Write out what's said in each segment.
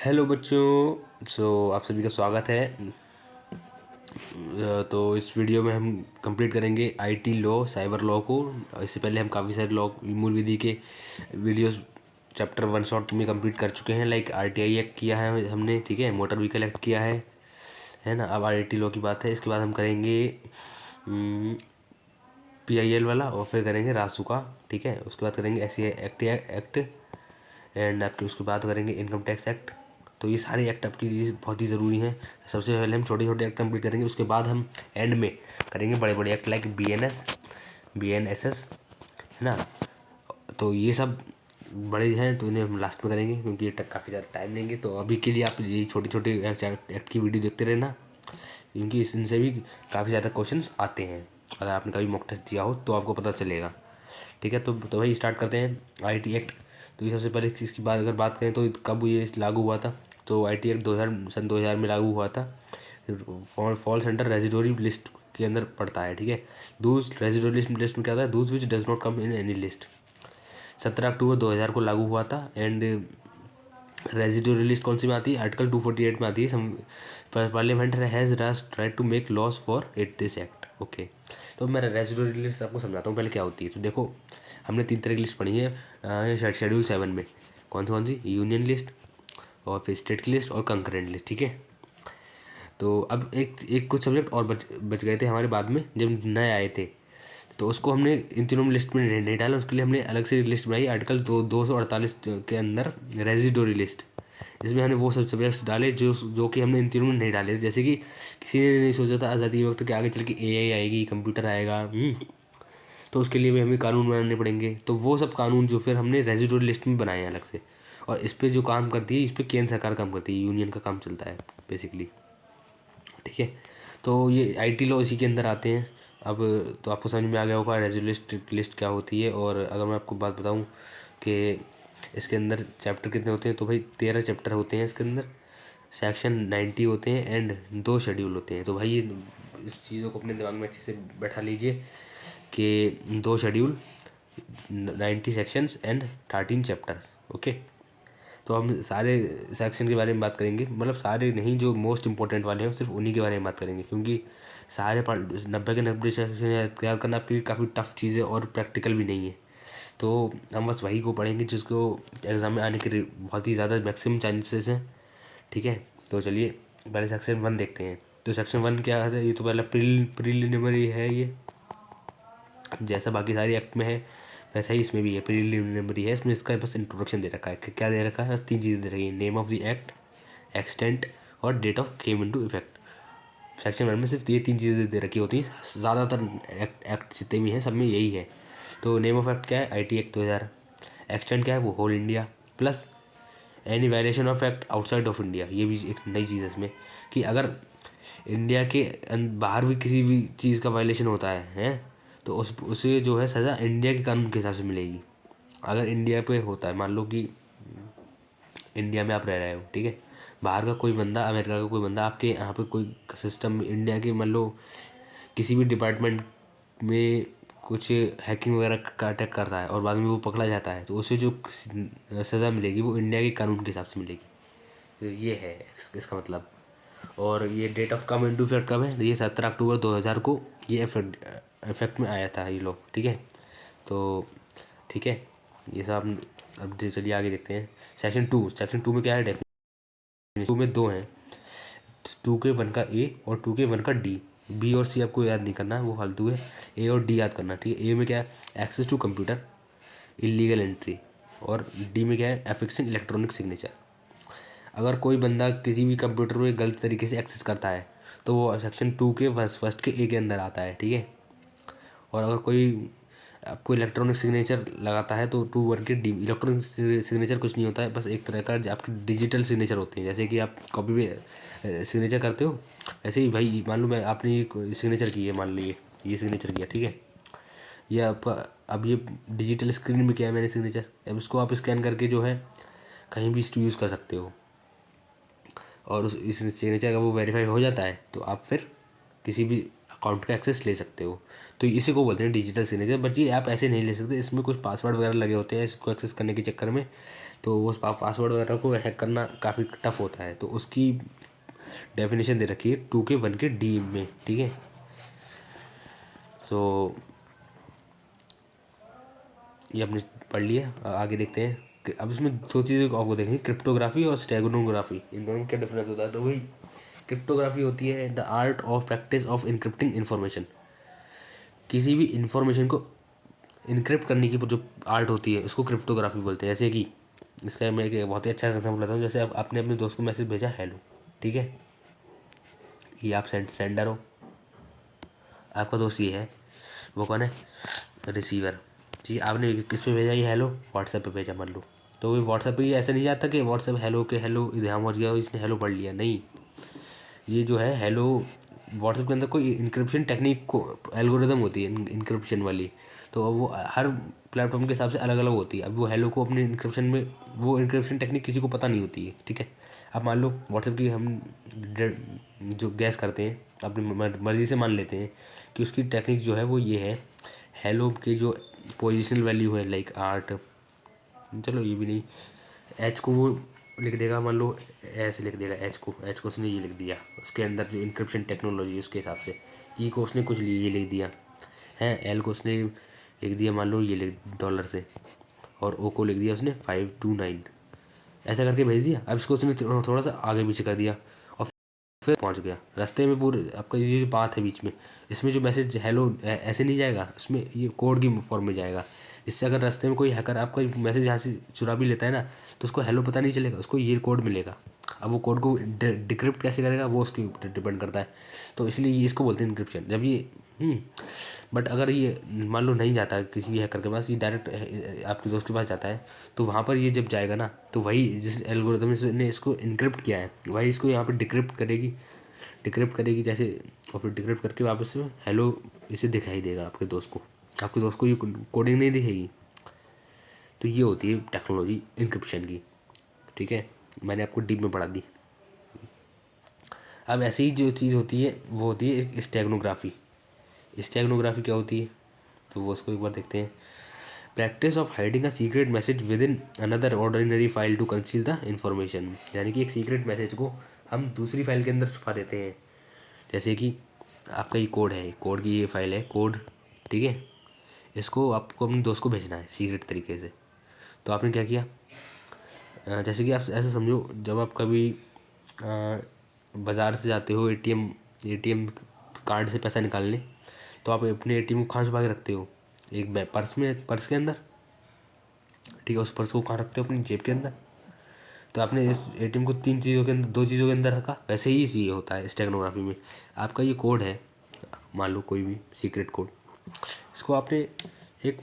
Hello बच्चों। आप सभी का स्वागत है। तो इस वीडियो में हम कंप्लीट करेंगे आईटी लॉ, साइबर लॉ को। इससे पहले हम काफ़ी सारे लॉ मूल विधि के वीडियोस चैप्टर 1 शॉट में कंप्लीट कर चुके हैं। लाइक आरटीआई एक्ट किया है हमने, ठीक है, मोटर व्हीकल एक्ट किया है ना। अब आईटी लॉ की बात है। इसके बाद हम करेंगे पीआईएल वाला, और फिर करेंगे रासू का, ठीक है। उसके बाद करेंगे एस सी एक्ट एंड आपके उसके बाद करेंगे इनकम टैक्स एक्ट। तो ये सारे एक्ट आपके लिए बहुत ही ज़रूरी हैं। सबसे पहले हम छोटे छोटे एक्ट कंप्लीट करेंगे, उसके बाद हम एंड में करेंगे बड़े बड़े एक्ट लाइक BNSS, है ना। तो ये सब बड़े हैं, तो इन्हें हम लास्ट में करेंगे क्योंकि ये काफ़ी ज़्यादा टाइम लेंगे। तो अभी के लिए आप ये छोटे छोटे एक्ट की वीडियो देखते रहना, क्योंकि इनसे भी काफ़ी ज़्यादा क्वेश्चंस आते हैं। अगर आपने कभी मॉक टेस्ट दिया हो तो आपको पता चलेगा, ठीक है। तो भाई स्टार्ट करते हैं आईटी एक्ट। तो ये सबसे पहले इसकी बात अगर बात करें तो कब ये लागू हुआ था, तो आईटी एक्ट 2000 में लागू हुआ था। फॉल्स अंडर रेजिडोरी लिस्ट के अंदर पड़ता है, ठीक है। दूज रेजिडोरी लिस्ट में क्या होता है, Dooj which does not come in any list. 17 अक्टूबर 2000 को लागू हुआ था। एंड रेजिडोरी लिस्ट कौन सी में आती है, आर्टिकल 248 में आती है। Parliament has right to make laws for it this act, okay. तो मैं रेजिडोरी लिस्ट आपको समझाता हूँ पहले क्या होती है। तो देखो, हमने 3 तरह की लिस्ट पढ़ी है शेड्यूल 7 में। कौन सी, यूनियन लिस्ट, और फिर स्टेट की लिस्ट, और कंकरेंट लिस्ट, ठीक है। तो अब एक एक कुछ सब्जेक्ट और बच गए थे हमारे बाद में जब नए आए थे, तो उसको हमने इन तीनों में लिस्ट में नहीं डाला। उसके लिए हमने अलग से लिस्ट बनाई, आर्टिकल 248 के अंदर रेजिडोरी लिस्ट। इसमें हमने वो सब सब्जेक्ट्स डाले जो कि हमने इन तीनों में नहीं डाले थे। जैसे कि किसी ने नहीं सोचा था आज़ादी के वक्त कि आगे चल के एआई आएगी, कंप्यूटर आएगा, तो उसके लिए भी हमें कानून बनाने पड़ेंगे। तो वो सब कानून जो फिर हमने रेजिडोरी लिस्ट में बनाए हैं अलग से। और इस पर जो काम करती है, इस पर केंद्र सरकार काम करती है, यूनियन का काम चलता है बेसिकली, ठीक है। तो ये आईटी लॉ इसी के अंदर आते हैं। अब तो आपको समझ में आ गया होगा रेजोल्यूट लिस्ट क्या होती है। और अगर मैं आपको बात बताऊं कि इसके अंदर चैप्टर कितने होते हैं, तो भाई 13 चैप्टर होते हैं इसके अंदर, सेक्शन 90 होते हैं, एंड 2 शेड्यूल होते हैं। तो भाई ये इस चीज़ों को अपने दिमाग में अच्छे से बैठा लीजिए कि 2 schedule, 90 sections and 13 chapters, okay. तो हम सारे सेक्शन के बारे में बात करेंगे, मतलब सारे नहीं, जो मोस्ट इंपॉर्टेंट वाले हैं सिर्फ उन्हीं के बारे में बात करेंगे, क्योंकि सारे 90 के 90 सेक्शन याद करना आपके लिए काफ़ी टफ चीज़ है और प्रैक्टिकल भी नहीं है। तो हम बस वही को पढ़ेंगे जिसको एग्ज़ाम में आने के बहुत ही ज़्यादा मैक्सिमम चांसेस हैं, ठीक है। तो चलिए पहले सेक्शन 1 देखते हैं। तो सेक्शन 1 क्या है, ये तो पहला प्रीलिमिनरी है। ये जैसा बाकी सारी एक्ट में है वैसा ही इसमें भी है, प्रीलिमिनरी है। इसमें इसका बस इंट्रोडक्शन दे रखा है। क्या दे रखा है, बस 3 चीज़ें दे रखी है, name of the act, extent, और date of came into effect. Section 1 में सिर्फ ये 3 चीज़ें दे रखी होती हैं। ज़्यादातर एक्ट जितने भी हैं सब में यही है। तो नेम ऑफ एक्ट क्या है, आईटी एक्ट 2000। एक्सटेंट क्या है, वो whole India, plus any violation of act outside of India. ये भी एक नई चीज़ है इसमें, कि अगर इंडिया के बाहर भी किसी भी चीज़ का वायलेशन होता है तो उसे जो है सज़ा इंडिया के कानून के हिसाब से मिलेगी। अगर इंडिया पे होता है, मान लो कि इंडिया में आप रह रहे हो, ठीक है, बाहर का कोई बंदा, अमेरिका का कोई बंदा आपके यहाँ पे कोई सिस्टम इंडिया के, मान लो किसी भी डिपार्टमेंट में कुछ हैकिंग वगैरह का अटैक करता है और बाद में वो पकड़ा जाता है, तो उसे जो सज़ा मिलेगी वो इंडिया के कानून के हिसाब से मिलेगी। तो ये है इसका मतलब। और ये date of come into effect कब है, ये 17 अक्टूबर 2000 को ये इफेक्ट में आया था ये लोग, ठीक है। तो ठीक है, ये सब अब चलिए आगे देखते हैं। सेक्शन 2 में क्या है, डेफिनेशन 2 में 2 हैं, 2 के 1 का ए और 2 के 1 का डी। बी और सी आपको याद नहीं करना है, वो फालतू है। ए और डी याद करना, ठीक है। ए में क्या है, access to computer, illegal entry, और डी में क्या है, एफिक्सिंग इलेक्ट्रॉनिक सिग्नेचर। अगर कोई बंदा किसी भी कंप्यूटर में गलत तरीके से एक्सेस करता है तो वो सेक्शन 2 के फर्स्ट के ए के अंदर आता है, ठीक है। और अगर कोई आपको इलेक्ट्रॉनिक सिग्नेचर लगाता है तो 2 1 के डी। इलेक्ट्रॉनिक सिग्नेचर कुछ नहीं होता है, बस एक तरह का आपके डिजिटल सिग्नेचर होते हैं। जैसे कि आप कॉपी पे सिग्नेचर करते हो, ऐसे ही भाई मान लो मैं आपने सिग्नेचर की है, मान लीजिए ये सिग्नेचर किया, ठीक है। ये आपका अब ये डिजिटल स्क्रीन में किया है मैंने सिग्नेचर, अब इसको आप स्कैन करके जो है कहीं भी यूज़ कर सकते हो। और इस सिग्नेचर का वो वेरीफाई हो जाता है तो आप फिर किसी भी अकाउंट का एक्सेस ले सकते हो। तो इसी को बोलते हैं डिजिटल सिग्नेचर। बट ये आप ऐसे नहीं ले सकते, इसमें कुछ पासवर्ड वगैरह लगे होते हैं इसको एक्सेस करने के चक्कर में। तो उस पासवर्ड वगैरह को हैक करना काफ़ी टफ होता है। तो उसकी डेफिनेशन दे रखी है 2K 1K में, ठीक है। सो ये आपने पढ़ लिया। आगे देखते हैं अब इसमें दो चीज़ें आपको देखेंगे, क्रिप्टोग्राफी और स्टेगनोग्राफी। इन दोनों में क्या डिफरेंस होता है? तो वही क्रिप्टोग्राफी होती है the art of practice of encrypting information. किसी भी इंफॉर्मेशन को इनक्रिप्ट करने की जो आर्ट होती है उसको क्रिप्टोग्राफी बोलते हैं। जैसे कि इसका मैं एक बहुत ही अच्छा एग्जाम्पल बताता हूँ। जैसे आपने अपने दोस्त को मैसेज भेजा हेलो, ठीक है, ये आप सेंडर हो, आपका दोस्त ये है, वो कौन है? रिसीवर। ठीक है, आपने किस पे भेजा? ये हेलो व्हाट्सएप पे भेजा मान लो। तो वो व्हाट्सएप पे ऐसा नहीं जाता कि व्हाट्सएप हेलो के हेलो यहाँ पहुँच गया इसने हेलो पढ़ लिया, नहीं। ये जो है हेलो, व्हाट्सएप के अंदर कोई इंक्रिप्शन टेक्निक को एल्गोरिदम होती है इंक्रिप्शन वाली। तो अब वो हर प्लेटफॉर्म के हिसाब से अलग अलग होती है। अब वो हेलो को अपने इंक्रिप्शन में, वो इंक्रिप्शन टेक्निक किसी को पता नहीं होती है, ठीक है। अब मान लो व्हाट्सएप की हम जो गैस करते हैं अपनी मर्ज़ी से मान लेते हैं कि उसकी टेक्निक जो है वो ये है, हेलो के जो पोजिशनल वैल्यू है लाइक 8, चलो ये भी नहीं, एच को वो लिख देगा, मान लो ऐसे लिख देगा एच को उसने ये लिख दिया, उसके अंदर जो इंक्रिप्शन टेक्नोलॉजी है उसके हिसाब से। ई को उसने कुछ ये लिख दिया है, एल को उसने लिख दिया मान लो ये लिख डॉलर से, और ओ को लिख दिया उसने 529, ऐसा करके भेज दिया। अब इसको उसने थोड़ा सा आगे पीछे कर दिया और फिर पहुंच गया रास्ते में। पूरे आपका ये जो बात है बीच में, इसमें जो मैसेज हेलो ऐसे नहीं जाएगा, उसमें ये कोड की फॉर्म में जाएगा। इससे अगर रास्ते में कोई हैकर आपका मैसेज यहाँ से चुरा भी लेता है ना, तो उसको हेलो पता नहीं चलेगा, उसको ये कोड मिलेगा। अब वो कोड को डिक्रिप्ट कैसे करेगा वो उसके ऊपर डिपेंड करता है। तो इसलिए ये इसको बोलते हैं इंक्रिप्शन। जब ये बट अगर ये मान लो नहीं जाता किसी भी हैकर के पास, ये डायरेक्ट आपके दोस्त के पास जाता है, तो वहाँ पर ये जब जाएगा ना, तो वही जिस एल्गोरिथम ने इसको इनक्रिप्ट किया है वही इसको यहाँ पर डिक्रिप्ट करेगी जैसे, और फिर डिक्रिप्ट करके वापस से हेलो इसे दिखाई देगा आपके दोस्त को ये कोडिंग नहीं दिखेगी। तो ये होती है टेक्नोलॉजी इंक्रिप्शन की, ठीक है। मैंने आपको डीप में पढ़ा दी। अब ऐसी ही जो चीज़ होती है वो होती है स्टेगनोग्राफी। स्टेगनोग्राफी क्या होती है? तो वो उसको एक बार देखते हैं। Practice of hiding a secret message within another ordinary file to conceal the information. यानी कि एक सीक्रेट मैसेज को हम दूसरी फाइल के अंदर छुपा देते हैं। जैसे कि आपका ये कोड है, कोड की ये फाइल है कोड, ठीक है, इसको आपको अपने दोस्त को भेजना है सीक्रेट तरीके से। तो आपने क्या किया, जैसे कि आप ऐसे समझो, जब आप कभी बाज़ार से जाते हो एटीएम कार्ड से पैसा निकालने, तो आप अपने एटीएम को कहाँ छुपा के रखते हो? एक पर्स के अंदर, ठीक है। उस पर्स को कहाँ रखते हो? अपनी जेब के अंदर। तो आपने इस एटीएम को दो चीज़ों के अंदर रखा। वैसे ही ये होता है स्टेगनोग्राफी में। आपका ये कोड है, मान लो कोई भी सीक्रेट कोड, इसको आपने एक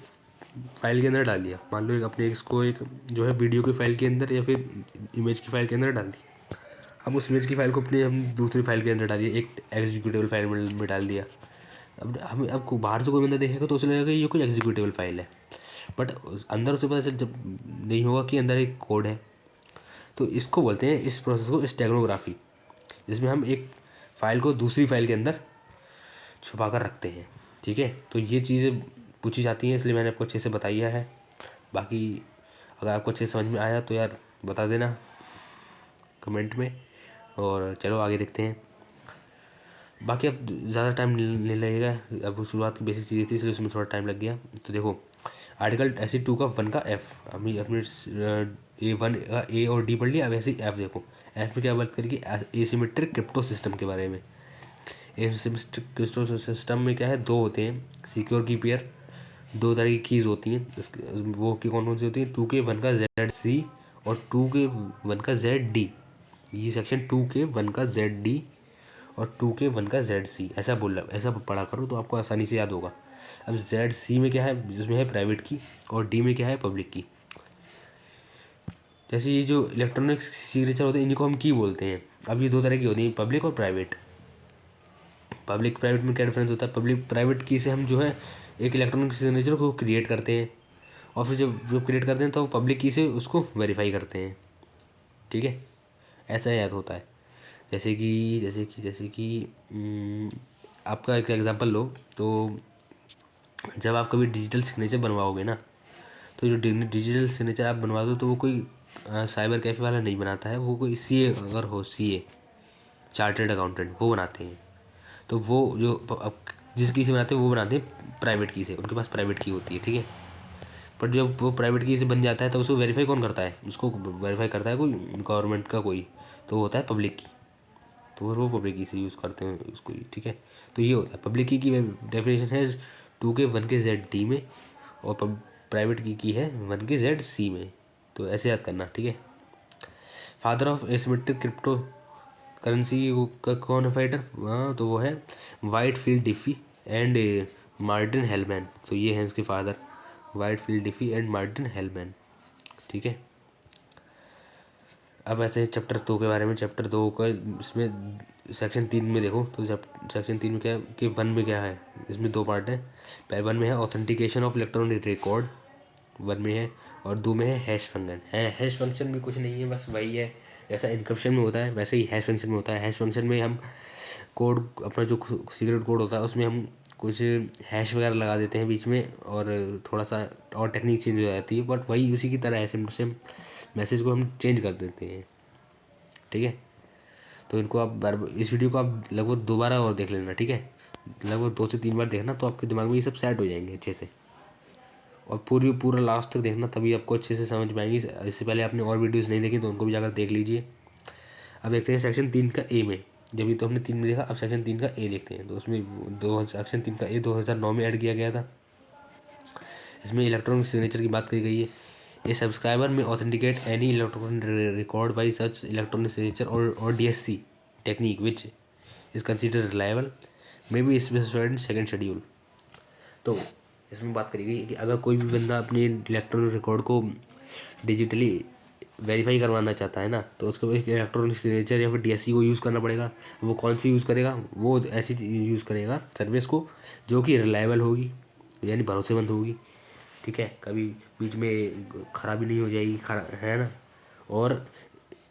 फाइल के अंदर डाल दिया। मान लो अपने इसको एक जो है वीडियो की फाइल के अंदर या फिर इमेज की फाइल के अंदर डाल दी। अब उस इमेज की फाइल को अपने हम दूसरी फाइल के अंदर डालिए, एक एग्जीक्यूटेबल फाइल में डाल दिया। अब बाहर से कोई बंदा देखेगा तो उसे लगेगा कि ये कोई एग्जीक्यूटेबल फाइल है, बट अंदर उसे पता चल जब नहीं होगा कि अंदर एक कोड है। तो इसको बोलते हैं, इस प्रोसेस को स्टेगनोग्राफी, जिसमें हम एक फ़ाइल को दूसरी फाइल के अंदर छुपा कर रखते हैं, ठीक है। तो ये चीज़ें पूछी जाती हैं, इसलिए मैंने आपको अच्छे से बताया है। बाकी अगर आपको अच्छे से समझ में आया तो यार बता देना कमेंट में, और चलो आगे देखते हैं। बाकी अब ज़्यादा टाइम नहीं लगेगा, अब शुरुआत की बेसिक चीज़ें थी इसलिए उसमें थोड़ा टाइम लग गया। तो देखो, आर्टिकल ऐसे 2 का 1 का एफ, अभी अपने A1 का ए और डी पढ़ लिया। अब ऐसे एफ देखो, एफ में क्या बात करेगी? एसिमेट्रिक क्रिप्टो सिस्टम के बारे में। एसिमेट्रिक क्रिप्टो सिस्टम में क्या है, दो होते हैं सिक्योर की पेयर, दो तरह की कीज़ होती हैं। वो की कौन कौन सी होती हैं? 2K 1 का ZC और 2K 1 का ZD। ये सेक्शन 2K 1 का ZD और 2K 1 का ZC, ऐसा पढ़ा करो तो आपको आसानी से याद होगा। अब ZC में क्या है, जिसमें है प्राइवेट की, और डी में क्या है, पब्लिक की। जैसे ये जो इलेक्ट्रॉनिक सिग्नेचर होते हैं इनको हम की बोलते हैं। अब ये दो तरह की होती हैं, पब्लिक और प्राइवेट। पब्लिक प्राइवेट में क्या डिफरेंस होता है? प्राइवेट की से हम जो है एक इलेक्ट्रॉनिक सिग्नेचर को क्रिएट करते हैं, और फिर जब क्रिएट करते हैं तो पब्लिक की से उसको वेरीफाई करते हैं, ठीक है। ऐसा याद होता है। जैसे कि आपका एक एग्जांपल लो तो जब आप कभी डिजिटल सिग्नेचर बनवाओगे ना, तो जो डिजिटल सिग्नेचर आप बनवा दो तो वो कोई साइबर कैफे वाला नहीं बनाता है, वो कोई सीए अगर हो, सीए चार्टर्ड अकाउंटेंट वो बनाते हैं। तो वो जो अब जिस की से बनाते हैं वो बनाते हैं प्राइवेट की से, उनके पास प्राइवेट की होती है, ठीक है। बट जब वो प्राइवेट की से बन जाता है तो उसको वेरीफाई कौन करता है, उसको वेरीफाई करता है कोई गवर्नमेंट का कोई, तो वो होता है पब्लिक की। तो वो पब्लिक की से यूज़ करते हैं उसको, ठीक है। तो ये होता है पब्लिक की डेफिनेशन है 2 के 1 के Z D में, और प्राइवेट की है 1 के Z C में। तो ऐसे याद करना, ठीक है। Father of asymmetric crypto currency का कौन है फाइटर, हाँ तो वो है Whitfield Diffie and Martin Hellman. तो ये हैं उसके father, Whitfield Diffie and Martin Hellman, ठीक है। अब ऐसे चैप्टर 2 के बारे में, चैप्टर 2 का इसमें सेक्शन 3 में देखो तो सेक्शन 3 में क्या है कि 1 में क्या है, इसमें 2 पार्ट है। पहले 1 में है ऑथेंटिकेशन ऑफ इलेक्ट्रॉनिक रिकॉर्ड, 1 में है, और 2 में है हैश फंक्शन। है हैश फंक्शन में कुछ नहीं है, बस वही है जैसा इनक्रिप्शन में होता है वैसे ही हैश फंक्शन में होता है। हैश फंक्शन में हम कोड, अपना जो सीक्रेट कोड होता है उसमें हम कुछ हैश वगैरह लगा देते हैं बीच में, और थोड़ा सा और टेक्निक चेंज हो जाती है, बट वही उसी की तरह है, सेम टू सेम मैसेज को हम चेंज कर देते हैं, ठीक है। तो इनको आप इस वीडियो को आप लगभग 2 बार और देख लेना, ठीक है। लगभग 2 से 3 बार देखना, तो आपके दिमाग में ये सब सेट हो जाएंगे अच्छे से, और पूरा लास्ट तक देखना, तभी आपको अच्छे से समझ में आएंगी। इससे पहले आपने और वीडियोस नहीं देखी तो उनको भी जाकर देख लीजिए। अब देखते हैं सेक्शन 3 का ए में, जब भी तो हमने 3 में देखा, अब सेक्शन 3 का ए देखते हैं। तो उसमें सेक्शन 3 का ए 2009 में ऐड किया गया था। इसमें इलेक्ट्रॉनिक सिग्नेचर की बात करी गई है। ये सब्सक्राइबर में authenticate any electronic record by such electronic signature और DSC technique which is consider reliable may be specified in second schedule. तो इसमें बात करी गई कि अगर कोई भी बंदा अपने इलेक्ट्रॉनिक रिकॉर्ड को डिजिटली वेरीफाई करवाना चाहता है ना, तो उसको एक इलेक्ट्रॉनिक सिग्नेचर या फिर DSC को यूज़ करना पड़ेगा। वो कौन सी यूज़ करेगा, वो ऐसी यूज़ करेगा सर्विस को जो कि रिलायबल होगी, यानी भरोसेमंद होगी, ठीक है। कभी बीच में खराबी नहीं हो जाएगी, है ना। और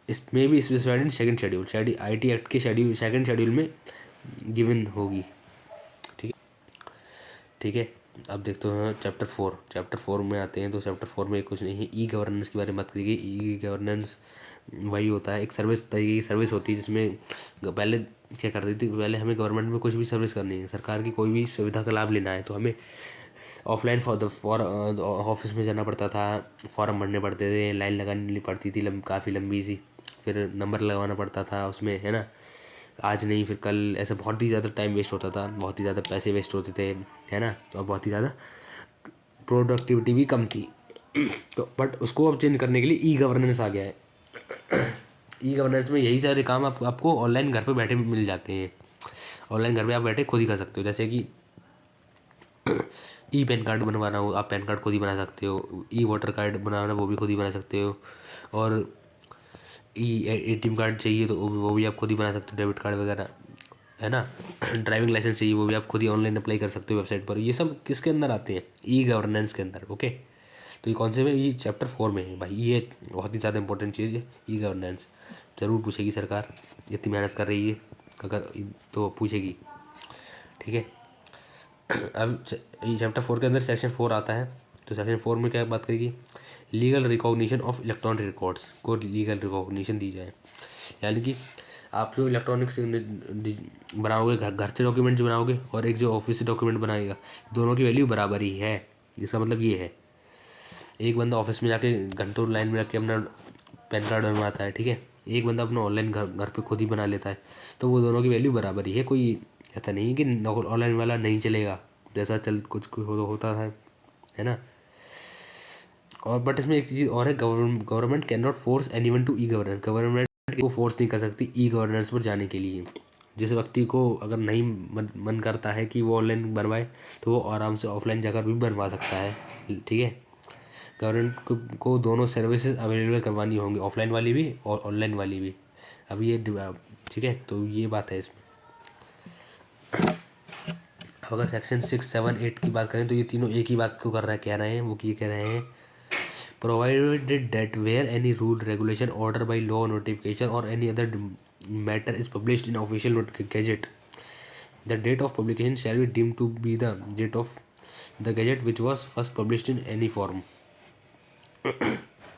इसमें भी specified in second schedule, IT act के शेड्यूल सेकेंड शेड्यूल में गिवन होगी, ठीक है, ठीक है। अब देखते हैं चैप्टर 4 में आते हैं। तो चैप्टर 4 में कुछ नहीं है, ई गवर्नेंस के बारे में बात करी गई। ई गवर्नेंस वही होता है, एक सर्विस तरीके की सर्विस होती है, जिसमें पहले क्या करती थी, पहले हमें गवर्नमेंट में कुछ भी सर्विस करनी है, सरकार की कोई भी सुविधा का लाभ लेना है, तो हमें ऑफलाइन फॉर ऑफिस में जाना पड़ता था, फॉर्म भरने पड़ते थे, लाइन लगानी पड़ती थी काफ़ी लंबी सी, फिर नंबर लगवाना पड़ता था उसमें, है ना। आज नहीं फिर कल, ऐसा बहुत ही ज़्यादा टाइम वेस्ट होता था, बहुत ही ज़्यादा पैसे वेस्ट होते थे, है ना। और बहुत ही ज़्यादा प्रोडक्टिविटी भी कम थी। तो बट उसको अब चेंज करने के लिए ई गवर्नेंस आ गया है। ई गवर्नेंस में यही सारे काम आपको ऑनलाइन घर पे बैठे मिल जाते हैं। ऑनलाइन घर पे आप बैठे खुद ही कर सकते हो, जैसे कि ई पैन कार्ड बनवाना हो, आप पैन कार्ड खुद ही बना सकते हो। ई वोटर कार्ड बनाना, वो भी खुद ही बना सकते हो। और ATM कार्ड चाहिए तो वो भी आप खुद ही बना सकते हो, डेबिट कार्ड वगैरह, है ना। ड्राइविंग लाइसेंस चाहिए, वो भी आप खुद ही ऑनलाइन अप्लाई कर सकते हो वेबसाइट पर। ये सब किसके अंदर आते हैं, ई गवर्नेंस के अंदर, ओके। तो ये कौन से में, ये चैप्टर 4 में है भाई। ये बहुत ही ज़्यादा इंपॉर्टेंट चीज़ है, ई गवर्नेंस। ज़रूर पूछेगी सरकार, इतनी मेहनत कर रही है अगर, तो पूछेगी, ठीक है। अब ये चैप्टर 4 के अंदर सेक्शन 4 आता है। तो सेक्शन 4 में क्या बात करेगी, legal recognition of electronic records को लीगल रिकॉग्निशन दी जाए। यानी कि आप जो इलेक्ट्रॉनिक बनाओगे, घर से डॉक्यूमेंट जो बनाओगे और एक जो ऑफिस से डॉक्यूमेंट बनाएगा, दोनों की वैल्यू बराबर ही है। इसका मतलब ये है, एक बंदा ऑफिस में जाके घंटों लाइन में रख के अपना पैन कार्ड बनवाता है, ठीक है। एक बंदा अपना ऑनलाइन घर पे खुद ही बना लेता है, तो वो दोनों की वैल्यू बराबर ही है। कोई ऐसा नहीं है कि ऑनलाइन वाला नहीं चलेगा, जैसा कुछ होता है ना। और बट इसमें एक चीज़ और है, government cannot force anyone to e governance. Government को फोर्स नहीं कर सकती ई गवर्नेंस पर जाने के लिए। जिस व्यक्ति को अगर नहीं मन करता है कि वो ऑनलाइन बनवाए, तो वो आराम से ऑफलाइन जाकर भी बनवा सकता है, ठीक है। गवर्नमेंट को दोनों सर्विसेज अवेलेबल करवानी होंगी, ऑफलाइन वाली भी और ऑनलाइन वाली भी। अब ये ठीक है, तो ये बात है इसमें। अगर सेक्शन 6, 7, 8 की बात करें तो ये तीनों एक ही बात को कह रहे हैं। वो ये कह रहे हैं, provided that where any rule, regulation, order by law, notification और any other matter is published in official gazette, the date of publication shall be deemed to be the date of the gazette which was first published in any form.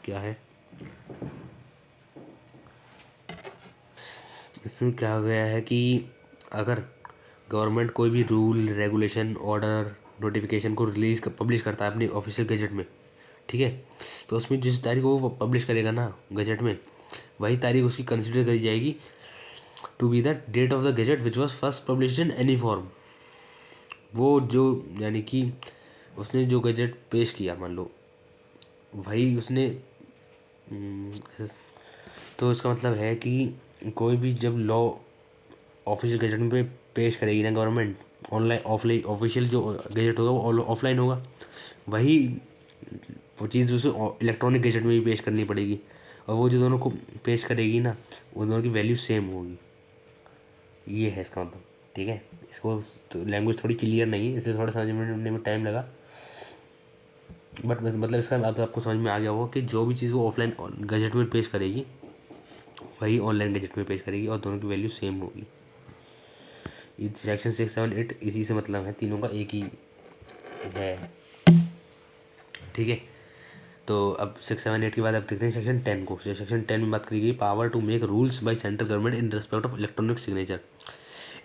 क्या है इसमें, क्या हो गया है कि अगर गवर्नमेंट कोई भी रूल, रेगुलेशन, ऑर्डर, नोटिफिकेशन को पब्लिश करता है अपनी ऑफिशियल गैजेट में, ठीक है, तो उसमें जिस तारीख को वो पब्लिश करेगा ना गैजेट में, वही तारीख उसकी कंसिडर करी जाएगी to be the date of the gazette which was first published in any form. वो जो, यानी कि उसने जो गैजेट पेश किया, मान लो वही उसने, तो इसका मतलब है कि कोई भी जब लॉ ऑफिशियल गैजेट में पेश करेगी ना गवर्नमेंट, ऑनलाइन ऑफलाइन, ऑफिशियल जो गैजेट होगा वो ऑफलाइन होगा, वही वो चीज़ उसे इलेक्ट्रॉनिक गैजेट में भी पेश करनी पड़ेगी, और वो जो दोनों को पेश करेगी ना, वो दोनों की वैल्यू सेम होगी। ये है इसका मतलब, ठीक है। इसको तो लैंग्वेज थोड़ी क्लियर नहीं है, इसलिए थोड़ा समझने में टाइम लगा, बट मतलब इसका अब आपको समझ में आ गया होगा कि जो भी चीज़ वो ऑफलाइन गैजेट में पेश करेगी वही ऑनलाइन गैजेट में पेश करेगी, और दोनों की वैल्यू सेम होगी। ये सेक्शन 6, 7, 8 इसी से मतलब है, तीनों का एक ही है, ठीक है। तो अब 6, 7, 8 के बाद अब देखते हैं सेक्शन 10 को। सेक्शन 10 में बात करी गई power to make rules by central government in respect of electronic signature.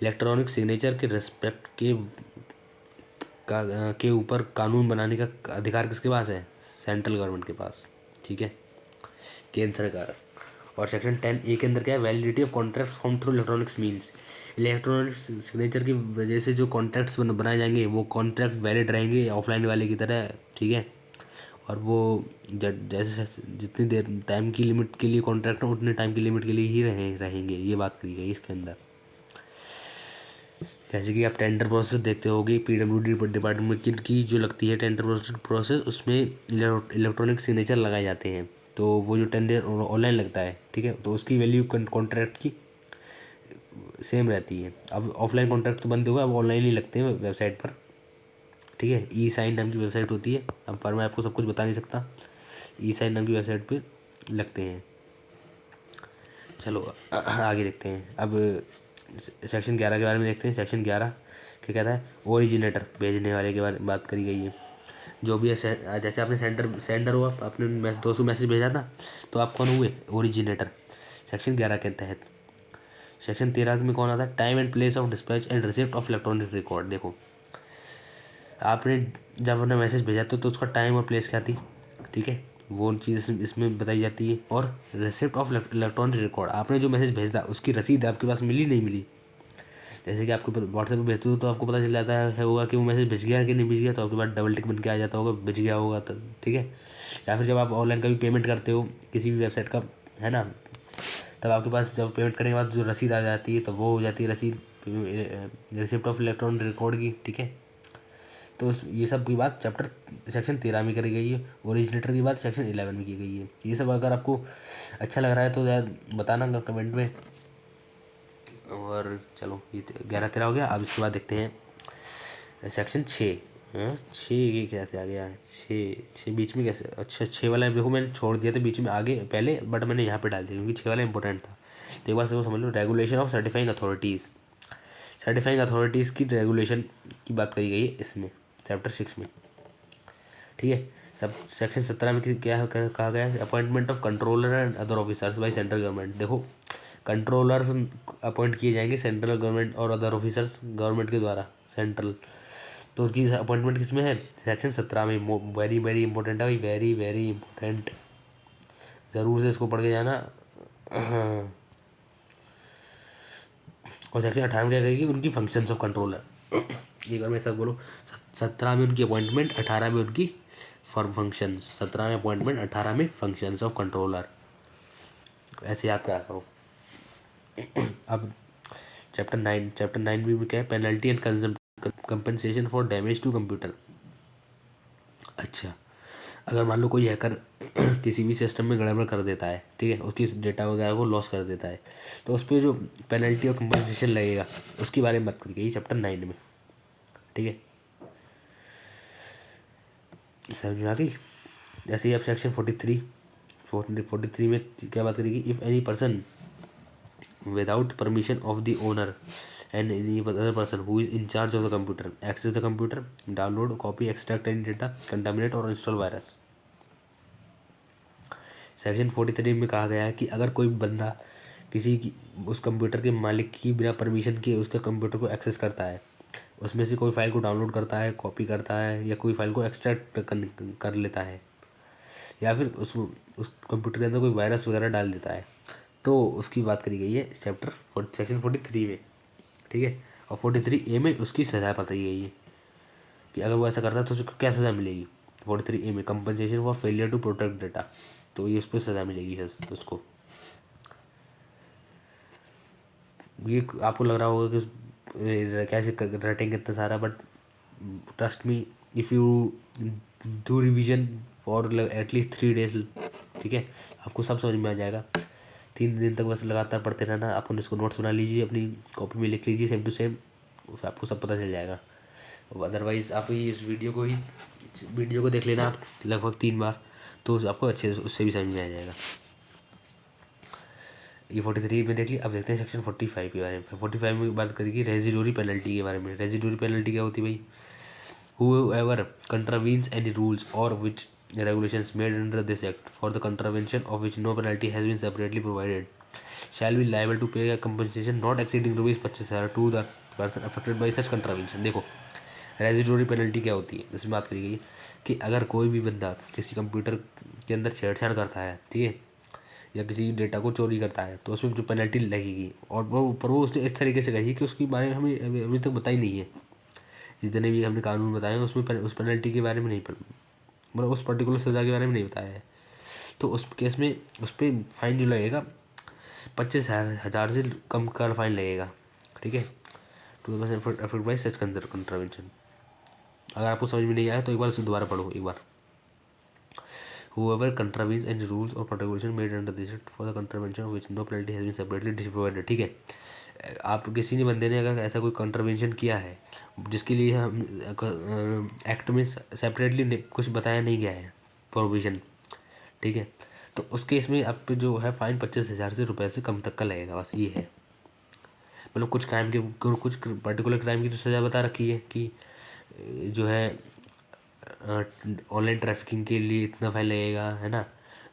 Electronic signature के रिस्पेक्ट के ऊपर कानून बनाने का अधिकार किसके पास है? सेंट्रल गवर्नमेंट के पास, ठीक है, केंद्र सरकार। और सेक्शन 10A के अंदर क्या है? Validity of contract form through electronics means. Electronic signature की वजह से जो कॉन्ट्रैक्ट्स बनाए जाएंगे वो कॉन्ट्रैक्ट वैलिड रहेंगे ऑफलाइन वाले की तरह, ठीक है। और वो जैसे जितनी देर टाइम की लिमिट के लिए कॉन्ट्रैक्ट हो उतने टाइम की लिमिट के लिए ही रहेंगे, ये बात करी गई इसके अंदर। जैसे कि आप टेंडर प्रोसेस देखते होगे PWD डिपार्टमेंट की जो लगती है टेंडर प्रोसेस, उसमें इलेक्ट्रॉनिक सिग्नेचर लगाए जाते हैं। तो वो जो टेंडर ऑनलाइन लगता है, ठीक है, तो उसकी वैल्यू कॉन्ट्रैक्ट की सेम रहती है। अब ऑफलाइन कॉन्ट्रैक्ट तो बंद होगा, अब ऑनलाइन ही लगते हैं वेबसाइट पर, ठीक है। ई साइन नाम की वेबसाइट होती है, अब पर मैं आपको सब कुछ बता नहीं सकता, ई साइन नाम की वेबसाइट पर लगते हैं। चलो आगे देखते हैं। अब सेक्शन 11 के बारे में देखते हैं। सेक्शन 11 क्या कहता है? ओरिजिनेटर, भेजने वाले के बारे में बात करी गई है। जो भी है जैसे आपने सेंडर हुआ, आपने 200 मैसेज भेजा था, तो आप कौन हुए? ओरिजिनेटर, सेक्शन 11 के तहत। सेक्शन 13 में कौन आता है? Time and place of dispatch and receipt of electronic record. देखो, आपने जब अपना मैसेज भेजा तो उसका टाइम और प्लेस क्या थी, ठीक है, वो चीज़ इसमें बताई जाती है। और रिसिप्ट ऑफ इलेक्ट्रॉनिक रिकॉर्ड, आपने जो मैसेज भेजा उसकी रसीद आपके पास मिली नहीं मिली। जैसे कि आपको व्हाट्सएप पे भेजते हो तो आपको पता चल जाता है होगा कि वो मैसेज भेज गया कि नहीं भेज गया, तो आपके पास डबल टिक बन के आ जाता होगा भेज गया होगा, तो ठीक है। या फिर जब आप ऑनलाइन कभी पेमेंट करते हो किसी भी वेबसाइट का, है ना, तब आपके पास जब पेमेंट करने के बाद जो रसीद आ जाती है तो वो हो जाती है रसीद, रिसिप्ट ऑफ इलेक्ट्रॉनिक रिकॉर्ड की, ठीक है। तो ये सब की बात चैप्टर सेक्शन 13 में करी गई है। ओरिजिनेटर की बात सेक्शन 11 में की गई है। ये सब अगर आपको अच्छा लग रहा है तो यार बताना कमेंट में। और चलो, ये 11, 13 हो गया। अब इसके बाद देखते हैं सेक्शन 6। 6 ये कैसे आ गया है? 6 बीच में कैसे? अच्छा, 6 वाला देखो मैंने छोड़ दिया था बीच में आगे पहले, बट मैंने यहाँ पे डाल दिया क्योंकि 6 वाला इंपॉर्टेंट था। तो एक बार से वो समझ लो, regulation of certifying authorities. Certifying authorities की रेगुलेशन की बात करी गई है इसमें, चैप्टर 6 में, ठीक है। सब सेक्शन 17 में क्या कहा गया है? Appointment of controller and other officers bye central government. देखो, कंट्रोलर्स अपॉइंट किए जाएंगे सेंट्रल गवर्नमेंट और अदर ऑफिसर्स गवर्नमेंट के द्वारा, सेंट्रल। तो उनकी अपॉइंटमेंट किस में है? सेक्शन 17 में। वेरी वेरी इंपॉर्टेंट है भाई, वेरी वेरी इंपॉर्टेंट, ज़रूर से इसको पढ़ के जाना। और सेक्शन 18 में क्या करेगी? उनकी फंक्शंस ऑफ कंट्रोलर। एक बार मैं सब बोलो, 17 में उनकी अपॉइंटमेंट, 18 में उनकी फंक्शंस। 17 में अपॉइंटमेंट, 18 में फंक्शंस ऑफ कंट्रोलर, ऐसे याद करा करो। अब चैप्टर 9 भी क्या है? Penalty and compensation for damage to computer. अच्छा, अगर मान लो कोई हैकर किसी भी सिस्टम में गड़बड़ कर देता है, ठीक है, उसकी डेटा वगैरह को लॉस कर देता है, तो उस पर जो पेनल्टी और कंपनसेशन लगेगा उसके बारे में बात करी गई चैप्टर 9 में, ठीक है। समझ में आ गई? जैसे ही आप सेक्शन 43 में क्या बात करेगी? If any person without permission of the owner and any other person who is in charge of the computer access the computer, download, copy, extract any data, contaminate or install virus। Section 43 में कहा गया है कि अगर कोई बंदा किसी की उस कंप्यूटर के मालिक की बिना परमिशन के उसके कंप्यूटर को एक्सेस करता है, उसमें से कोई फाइल को डाउनलोड करता है, कॉपी करता है, या कोई फाइल को एक्सट्रैक्ट कर लेता है, या फिर उस कंप्यूटर के अंदर कोई वायरस वगैरह डाल देता है, तो उसकी बात करी गई है सेक्शन 43 में, ठीक है। और 43A में उसकी सज़ा बताई गई है कि अगर वो ऐसा करता है तो उसको क्या सज़ा मिलेगी। 43A में compensation for failure to protect data, तो ये उस पर सज़ा मिलेगी उसको। ये आपको लग रहा होगा कि कैसे रटेंगे इतना सारा, but trust me, if you do revision for at least 3 days, ठीक है, आपको सब समझ में आ जाएगा। 3 दिन तक बस लगातार पढ़ते रहना। आप इसको नोट्स बना लीजिए, अपनी कॉपी में लिख लीजिए सेम टू सेम, फिर आपको सब पता चल जाएगा। अदरवाइज़ आप ही इस वीडियो को देख लेना आप लगभग 3 बार, तो आपको अच्छे से उससे भी समझ में आ जाएगा। ये 43 में देख लिया। अब देखते हैं सेक्शन 45 के बारे में। 45 में बात करेगी रेजिडोरी पेनल्टी के बारे में। रेजिडोरी पेनल्टी क्या होती है भाई? Whoever contravenes any rules or which regulations made under this act, for the contravention of which no penalty has been separately provided, shall be liable to pay a compensation not exceeding rupees 25,000 to the person affected by such contravention। देखो residuary penalty क्या होती है, इसमें बात करी गई कि अगर कोई भी बंदा किसी कंप्यूटर के अंदर छेड़छाड़ करता है, ठीक है, या किसी डेटा को चोरी करता है, तो उसमें जो पेनल्टी लगेगी, और वो उसने इस तरीके से कही कि उसके बारे में हमें अभी तक बताई नहीं है। जितने भी हमने कानून बताए उसमें उस पेनल्टी के बारे में नहीं, मतलब उस पर्टिकुलर सज़ा के बारे में नहीं बताया है। तो उस केस में उस पर फाइन जो लगेगा 25,000 से कम का फाइन लगेगा, ठीक है, to the affect by such contravention. अगर आपको समझ में नहीं आया तो एक बार उसे दोबारा पढ़ो एक बार। Whoever contravenes any rules or prohibition made under this act, for the contravention of which no penalty has been separately provided, ठीक है। आप किसी ने बंदे ने अगर ऐसा कोई कंट्रवेंशन किया है जिसके लिए हम एक्ट में सेपरेटली कुछ बताया नहीं गया है प्रोविज़न, ठीक है, तो उस केस में आप पे जो है फाइन 25,000 से रुपये से कम तक का लगेगा। बस ये है, मतलब कुछ पर्टिकुलर क्राइम की तो सज़ा बता रखी है कि जो है ऑनलाइन ट्रैफिकिंग के लिए इतना फाइन लगेगा, है ना,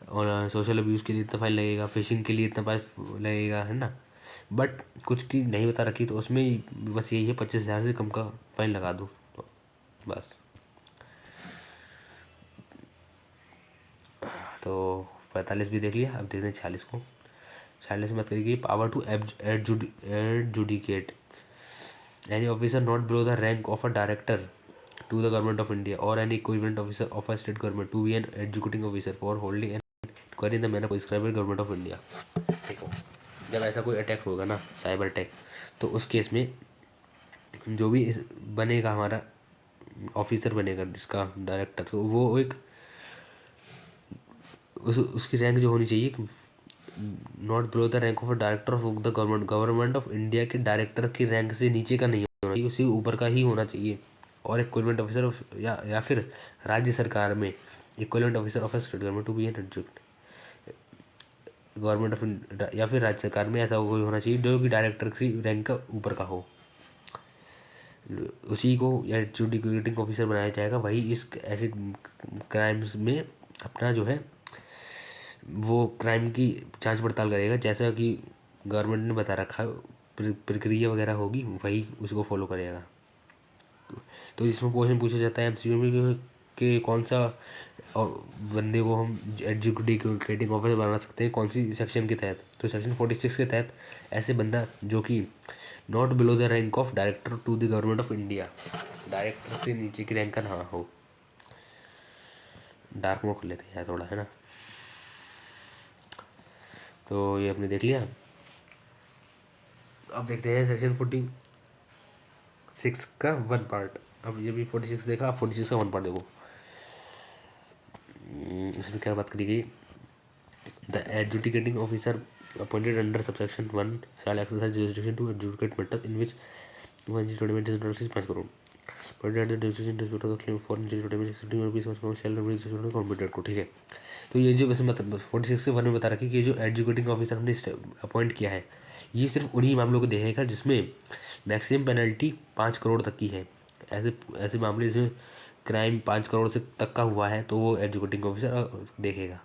और सोशल अब्यूज़ के लिए इतना फाइन लगेगा, फिशिंग के लिए इतना फाइन लगेगा, है ना, बट कुछ की नहीं बता रखी, तो उसमें बस यही है 25,000 से कम का फाइन लगा दो, तो बस। तो 45 भी देख लिया। अब देखते हैं 46 को। 46 में बात करेगी power to adjudicate any officer not below the rank of a director to the government of India or any equivalent officer of a state government to be an executing officer for holding an inquiry in the manner prescribed by government of India। देखो जब ऐसा कोई attack होगा ना, cyber attack, तो उस case में जो भी बनेगा हमारा ऑफिसर बनेगा जिसका डायरेक्टर, तो वो एक उसकी रैंक जो होनी चाहिए not below the rank of a director of the government of India के डायरेक्टर की रैंक से नीचे का नहीं होना चाहिए, उसी ऊपर का ही होना चाहिए। और इक्विवेलेंट ऑफिसर ऑफ या फिर राज्य सरकार में equivalent officer of state government to be an adjudicate government of या फिर राज्य सरकार में ऐसा कोई होना चाहिए जो कि डायरेक्टर की रैंक का ऊपर का हो, उसी को एडजुडिकेटिंग ऑफिसर बनाया जाएगा। वही इस ऐसे क्राइम्स में अपना जो है वो क्राइम की जांच पड़ताल करेगा, जैसा कि गवर्नमेंट ने बता रखा है प्रक्रिया वगैरह होगी, वही उसको फॉलो करेगा। तो इसमें क्वेश्चन पूछा जाता है एमसीक्यू में कि कौन सा बंदे को हम एडजुडिकेटिंग ऑफिसर बना सकते हैं, कौन सी सेक्शन के तहत। तो सेक्शन 46 के तहत ऐसे बंदा जो कि not below the rank of director to the government of India, director से नीचे की रैंक का ना हो। डार्क मोड कर लेते हैं थोड़ा, है ना। तो ये आपने देख लिया। अब देखते हैं सेक्शन 46 का 1 पार्ट। अब ये भी 46 देखा, अब 46 का 1 पार्ट देखो। इसमें क्या बात करी गई? The adjudicating officer appointed under subsection 1 shall exercise jurisdiction to adjudicate matters in which 5 crore. Computer को, ठीक है। तो ये जो वैसे मतलब 46 के वन में बता रखी कि ये जो एग्जीक्यूटिव ऑफिसर हमने अपॉइंट किया है ये सिर्फ उन्हीं मामलों को देखेगा जिसमें मैक्सिमम पेनल्टी 5 करोड़ तक की है। ऐसे ऐसे मामले जिसमें क्राइम 5 करोड़ से तक का हुआ है तो वो एग्जीक्यूटिव ऑफिसर देखेगा।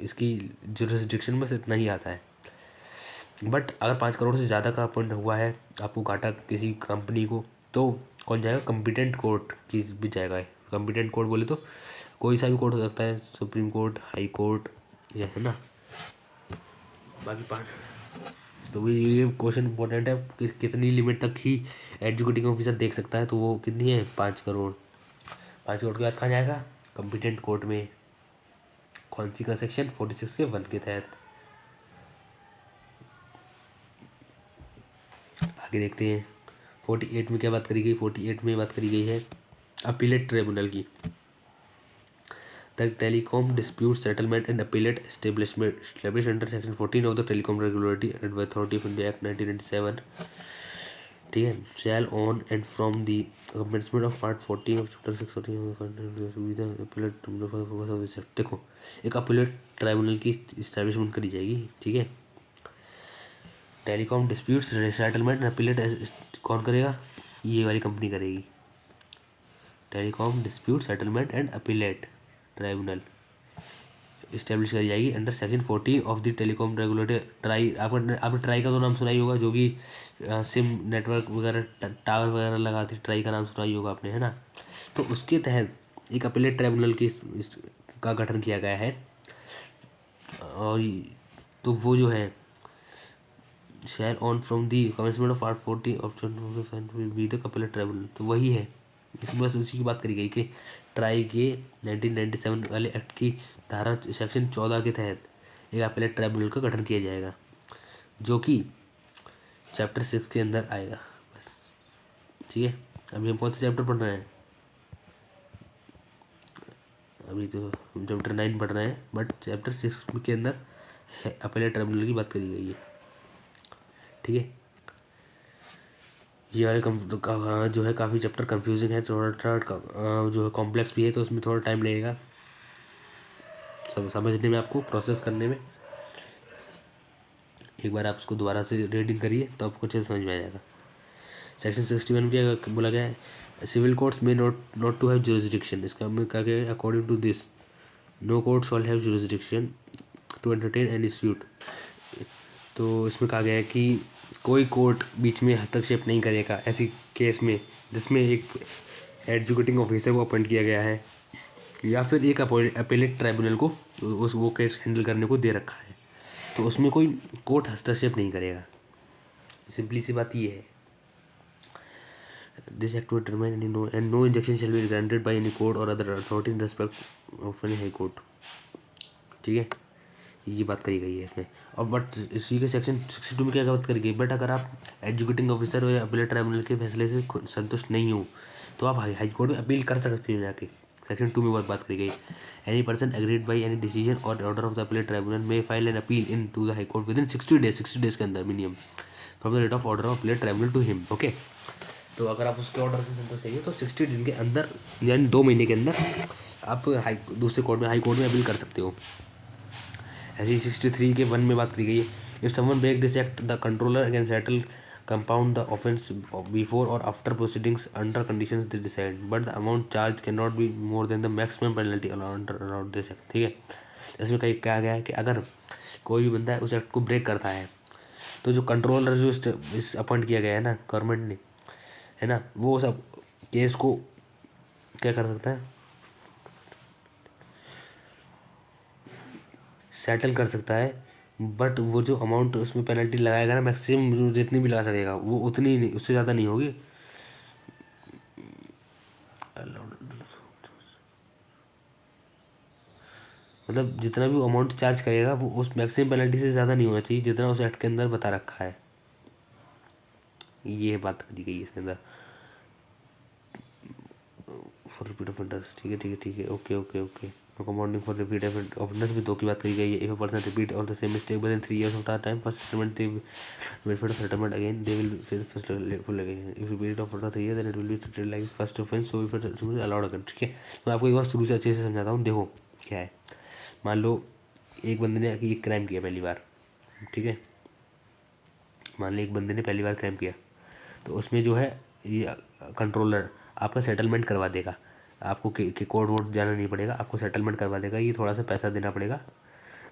इसकी जुरिस्डिक्शन में से इतना ही आता है। बट अगर 5 करोड़ से ज़्यादा का अपॉइंट हुआ है आपको घाटा किसी कंपनी को, तो कौन जाएगा? कम्पिटेंट कोर्ट की भी जाएगा। कम्पिटेंट कोर्ट बोले तो कोई सा भी कोर्ट हो सकता है, सुप्रीम कोर्ट, हाई कोर्ट, ये है ना। बाकी 5, तो ये क्वेश्चन इंपॉर्टेंट है कि कितनी लिमिट तक ही एग्जीक्यूटिव ऑफिसर देख सकता है, तो वो कितनी है? 5 करोड़। 5 करोड़ के बाद कहाँ जाएगा? कम्पिटेंट कोर्ट में। कौन सी का सेक्शन? 46 के वन के तहत। आगे देखते हैं 48 में क्या बात करी गई। 48 में बात करी गई है अपीलेट ट्रिब्यूनल की। The telecom dispute settlement and appellate establish under section 14 of the telecom regulatory and authority of India act 1997, ठीक है, शैल on and from the commencement of part 40 of chapter 6 देखो एक अपीलेट ट्राइब्यूनल की establishment करी जाएगी, ठीक है। Telecom disputes settlement and appellate कौन करेगा? ये वाली कंपनी करेगी। Telecom dispute settlement and appellate tribunal establish करी जाएगी under section 14 of the telecom regulatory try. आपने ट्राई का तो नाम सुना ही होगा, जो भी सिम नेटवर्क वगैरह टावर वगैरह लगाती, ट्राई का नाम सुना ही होगा आपने, है ना। तो उसके तहत एक अपीलेट ट्राइब्यूनल का गठन किया गया है। और तो वो जो है शैल on from the commencement of part 40 of be the appellate tribunal, तो वही है। इसमें बस उसी की बात करी गई कि ट्राई के 1997 वाले एक्ट की धारा सेक्शन 14 के तहत एक अपीलेट ट्राइब्यूनल का गठन किया जाएगा, जो कि चैप्टर 6 के अंदर आएगा। बस ठीक है। अभी हम कौन सा चैप्टर पढ़ रहे हैं? अभी तो हम चैप्टर 9 पढ़ रहे हैं, बट चैप्टर 6 के अंदर अपीलेट ट्राइब्यूनल की बात करी गई है, ठीक है। ये वाले जो है काफ़ी चैप्टर कंफ्यूजिंग है, थोड़ा जो है कॉम्प्लेक्स भी है, तो उसमें थोड़ा टाइम लगेगा समझने में, आपको प्रोसेस करने में। एक बार आप उसको दोबारा से रीडिंग करिए तो आपको अच्छे से समझ में आ जाएगा। सेक्शन 61 में क्या बोला गया है? सिविल कोर्ट्स में नॉट टू हैव जुरिस्डिक्शन। इसका में क्या गया है? According to this no court shall have jurisdiction to entertain any suit. तो इसमें कहा गया है कि कोई कोर्ट बीच में हस्तक्षेप नहीं करेगा ऐसी केस में जिसमें एक एग्जीक्यूटिव ऑफिसर को अपॉइंट किया गया है या फिर एक अपीलेट ट्राइब्यूनल को वो केस हैंडल करने को दे रखा है, तो उसमें कोई कोर्ट हस्तक्षेप नहीं करेगा। सिंपली सी बात ये है। This act will determine and no injection shall be granted by any court और other authority in respect of any high court, ठीक है। ये बात करी गई है इसमें। और बट इसी के सेक्शन 62 में क्या बात करी गई? बट अगर आप एग्जीक्यूटिव ऑफिसर या अपीलेट ट्राइब्यूनल के फैसले से संतुष्ट नहीं हो तो आप हाई कोर्ट में अपील कर सकते हो जाके। सेक्शन 2 में बात करी गई। Any person agreed by any decision और order of the appellate tribunal में file an appeal into the high court within 60 days के अंदर minimum from the date of order of appellate tribunal to him, okay. तो अगर आप उसके order से संतुष्ट चाहिए तो 60 दिन के अंदर यानी 2 महीने के अंदर आप दूसरे कोर्ट में हाई कोर्ट में अपील कर सकते हो। ऐसी 63 के 1 में बात करी गई है। If someone break this act the controller can settle compound the offence before और after proceedings under conditions they decide but the amount charge cannot be more than the maximum penalty allowed this act, ठीक है। इसमें कहीं कहा गया है कि अगर कोई भी बंदा है उस एक्ट को ब्रेक करता है तो जो कंट्रोलर जो इस अपॉइंट किया गया है ना गवर्नमेंट ने, है ना, वो सब केस को क्या कर सकता है? सेटल कर सकता है। बट वो जो अमाउंट उसमें पेनल्टी लगाएगा ना मैक्सिमम जितनी भी लगा सकेगा वो उतनी नहीं, उससे ज़्यादा नहीं होगी। मतलब जितना भी अमाउंट चार्ज करेगा वो उस मैक्सिमम पेनल्टी से ज़्यादा नहीं होना चाहिए जितना उस एक्ट के अंदर बता रखा है। ये बात करी गई है इसके अंदर फॉर रिपीट ऑफ इंटरेस्ट, ठीक है, ओके ओके ओके। और कंपाउंडिंग फॉर रिपीट ऑफेंस भी 2 की बात करी गई है। इफ अ पर्सन रिपीट और the same mistake within 3 years of time first settlement they will for settlement again they will face first full again. If repeat of 3 years then it will be treated like first offence so if it allowed again. ठीक है, मैं आपको एक बार शुरू से अच्छे से समझाता हूँ। देखो क्या है, मान लो एक बंदे ने एक क्राइम किया पहली बार, ठीक है, मान लो एक बंदे ने पहली बार क्राइम किया, तो उसमें जो है ये कंट्रोलर आपका सेटलमेंट करवा देगा। आपको कि कोर्ट वोट जाना नहीं पड़ेगा, आपको सेटलमेंट करवा देगा। ये थोड़ा सा पैसा देना पड़ेगा,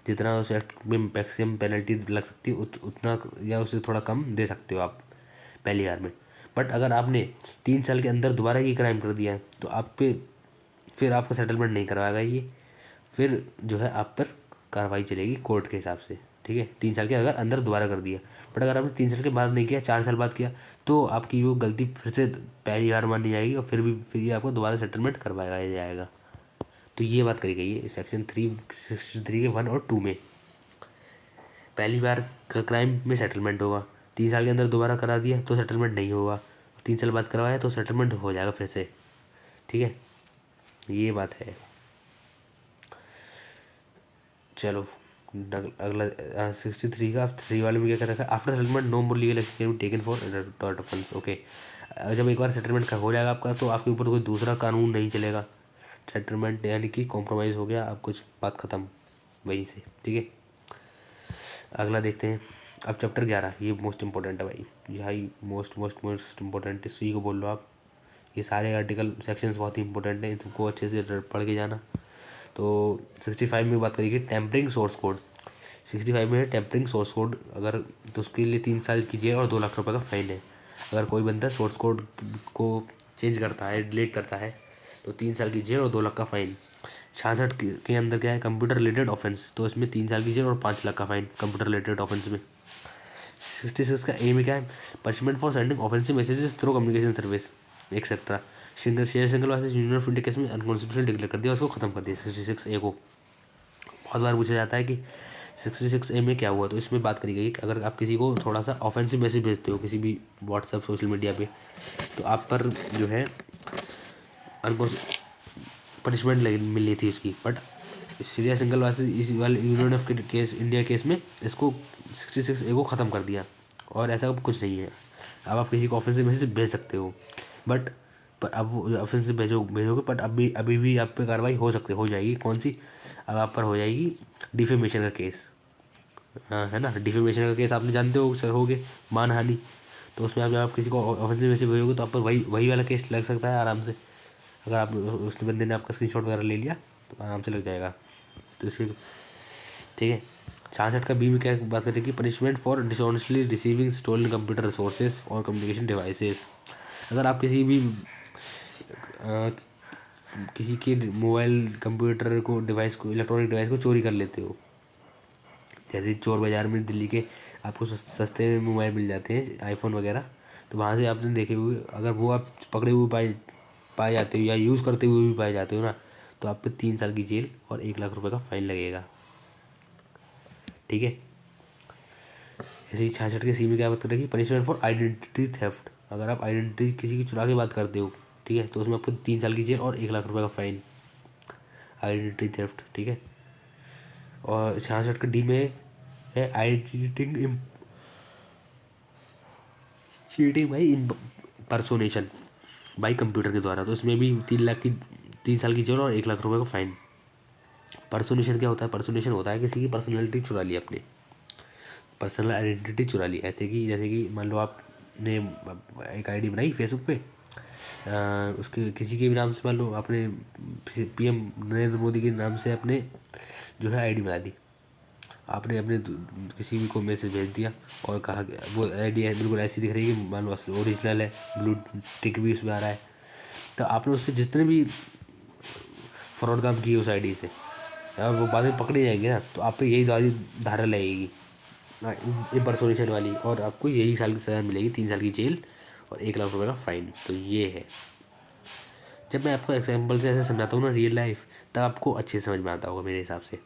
जितना उस एक्ट में मैक्सिमम पेनल्टी लग सकती है उतना या उससे थोड़ा कम दे सकते हो आप पहली बार में। बट अगर आपने 3 साल के अंदर दोबारा ये क्राइम कर दिया है तो आप पे फिर आपका सेटलमेंट नहीं करवाएगा ये, फिर जो है आप पर कार्रवाई चलेगी कोर्ट के हिसाब से। ठीक है, 3 साल के अगर अंदर दोबारा कर दिया। बट अगर आपने 3 साल के बाद नहीं किया, 4 साल बाद किया, तो आपकी वो गलती फिर से पहली बार मानी जाएगी और फिर ये आपको दोबारा सेटलमेंट करवाया जाएगा। तो ये बात करी गई है सेक्शन 363 के 1 और 2 में। पहली बार का क्राइम में सेटलमेंट होगा, 3 साल के अंदर दोबारा करा दिया तो सेटलमेंट नहीं होगा, 3 साल बाद करवाया तो सेटलमेंट हो जाएगा फिर से। ठीक है, ये बात है। चलो अगला 63 का 3 वाले में क्या कर रखा है, after settlement no more legal action taken for tort offence. Okay, जब एक बार सेटलमेंट का हो जाएगा आपका तो आपके ऊपर कोई दूसरा कानून नहीं चलेगा। सेटलमेंट यानी कि कॉम्प्रोमाइज़ हो गया, अब कुछ बात ख़त्म वहीं से। ठीक है, अगला देखते हैं। अब चैप्टर 11, ये मोस्ट इंपॉर्टेंट है भाई, यही मोस्ट इंपॉर्टेंट, इसी को बोल लो आप। ये सारे आर्टिकल सेक्शंस बहुत ही इंपॉर्टेंट हैं, इन सबको अच्छे से पढ़ के जाना। तो 65 में बात करेंगे टेम्परिंग सोर्स कोड। 65 में है टेम्परिंग सोर्स कोड, अगर तो उसके लिए 3 साल की जेल और 2 लाख रुपए का फाइन है। अगर कोई बंदा सोर्स कोड को चेंज करता है, डिलीट करता है, तो 3 साल की जेल और 2 लाख का फाइन। 66 के अंदर क्या है, कंप्यूटर रिलेटेड ऑफेंस, तो इसमें 3 साल की जेल और 5 लाख का फाइन कंप्यूटर रिलेटेड ऑफेंस में। 66 का एम क्या है, punishment for sending offensive messages through communication service etcetera. Single vice union of India case में अनकॉन्स्टिट्यूशनल डिक्लेयर कर दिया, उसको खत्म कर दिया 66 ए को। बहुत बार पूछा जाता है कि 66 ए में क्या हुआ, तो इसमें बात करी गई कि अगर आप किसी को थोड़ा सा ऑफेंसिव मैसेज भेजते हो किसी भी व्हाट्सएप सोशल मीडिया पे, तो आप पर जो है पनिशमेंट मिलनी थी उसकी। बट सीरिया सिंगल वाइस इस वाले union of case India case में इसको 66 ए को ख़त्म कर दिया, और ऐसा कुछ नहीं है। अब आप किसी को ऑफेंसिव मैसेज भेज सकते हो, बट पर अब वो ऑफेंसिव भेजोगे, बट अभी भी आप पे कार्रवाई हो जाएगी। कौन सी? अब आप पर हो जाएगी डिफेमेशन का केस। हाँ, है ना, डिफेमेशन का केस आपने जानते हो सर, होगे मानहानि। तो उसमें आप किसी को ऑफेंसिव मैसेज भेजोगे तो आप पर वही वाला केस लग सकता है आराम से। अगर आप उस बंदे ने आपका स्क्रीनशॉट वगैरह ले लिया तो आराम से लग जाएगा। तो इसके ठीक है। 66 का बी में क्या बात करें कि punishment for dishonestly receiving stolen computer resources और कम्युनिकेशन डिवाइसेस। अगर आप किसी भी किसी के मोबाइल कंप्यूटर को डिवाइस को इलेक्ट्रॉनिक डिवाइस को चोरी कर लेते हो, जैसे चोर बाज़ार में दिल्ली के आपको सस्ते में मोबाइल मिल जाते हैं आईफोन वगैरह, तो वहाँ से आपने देखे हुए, अगर वो आप पकड़े हुए पाए जाते हो या यूज़ करते हुए भी पाए जाते हो ना, तो आप पे 3 साल की जेल और 1 लाख रुपए का फाइन लगेगा। ठीक है, ऐसे ही 66 के सी में क्या बात करेगी, पनिशमेंट फॉर आइडेंटिटी थेफ्ट। अगर आप आइडेंटिटी किसी की चुरा के बात करते हो, ठीक है, तो उसमें आपको 3 साल की जेल और 1 लाख रुपए का फाइन, आइडेंटिटी थेफ्ट। ठीक है, और 66 का डी में है identity cheating by impersonation by computer के द्वारा, तो इसमें भी 3 साल की जेल और 1 लाख रुपए का फाइन। पर्सोनेशन क्या होता है? पर्सोनेशन होता है किसी की पर्सनैलिटी चुरा ली, अपने पर्सनल आइडेंटिटी चुरा ली। जैसे कि मान लो आपने एक आईडी बनाई फेसबुक पे, उसके किसी के भी नाम से, मान लो आपने पीएम नरेंद्र मोदी के नाम से अपने जो है आईडी बना दी, आपने अपने किसी भी को मैसेज भेज दिया और कहा कि वो आईडी बिल्कुल ऐसी दिख रही है कि मान लो ओरिजिनल है, ब्लू टिक भी उसमें आ रहा है, तो आपने उससे जितने भी फ्रॉड काम किए उस आईडी से, और वो बाद में पकड़े जाएंगे ना, तो आप पे यही धारा लगेगी इम्पर्सोनेशन वाली, और आपको यही साल की सज़ा मिलेगी, 3 साल की जेल और 1 लाख रुपए का फाइन। तो ये है, जब मैं आपको एग्जाम्पल से ऐसे समझाता हूँ ना रियल लाइफ, तब आपको अच्छे से समझ में आता होगा मेरे हिसाब से।